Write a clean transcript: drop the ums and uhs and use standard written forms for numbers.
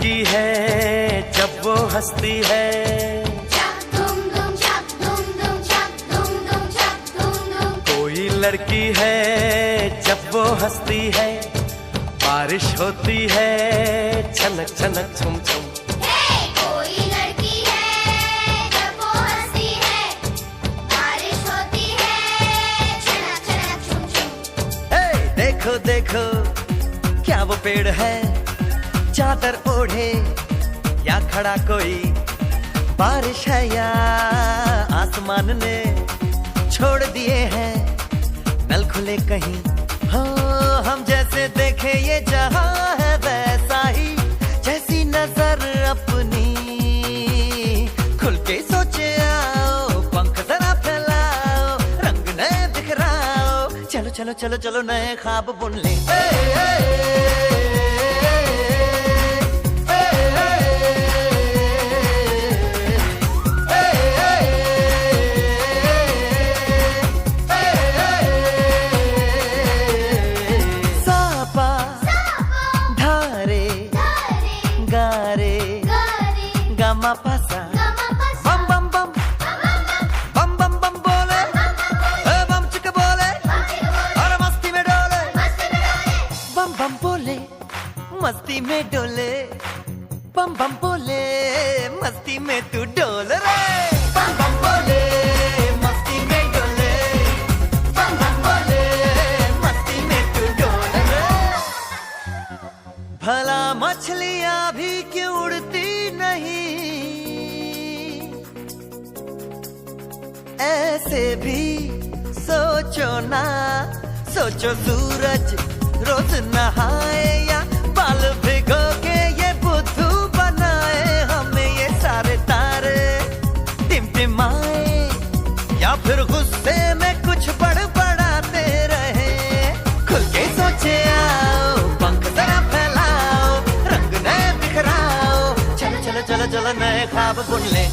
लड़की है जब वो हंसती है, कोई लड़की है जब वो हंसती है, बारिश होती है छनक छनक छुम छुम। कोई लड़की है जब वो हंसती है, बारिश होती है छनक छनक छुम छुम। देखो देखो क्या वो पेड़ है, चादर ओढ़े या खड़ा कोई, बारिश है या आसमान ने छोड़ दिए हैं नल खुले कहीं। हो हम जैसे देखे ये जहां है वैसा ही, जैसी नजर अपनी खुल के सोचे आओ, पंख जरा फैलाओ, रंग नए बिखराओ, चलो चलो चलो चलो नए ख्वाब बुन ले। गामा पासा बम बम बम बम बम बम बोले, बम चिक बोले और मस्ती में डोले, बम बम बोले मस्ती में डोले, बम बम बोले मस्ती में तू डोल रे, बम बम बोले मस्ती में डोले, बम बम बोले मस्ती में तू डोल रे। भला मछलियां भी क्यों उड़ती नहीं, ऐसे भी सोचो ना, सोचो सूरज रोज नहाए या बाल भिगो के ये बुद्धू बनाए, हमें ये सारे तारे टिमटिमाए या फिर गुस्से में कुछ बड़बड़ाते रहे। खुल के सोचे आओ, पंख जरा फैलाओ, रंग नए बिखराओ, चलो चलो चलो चलो नए ख्वाब बुन ले।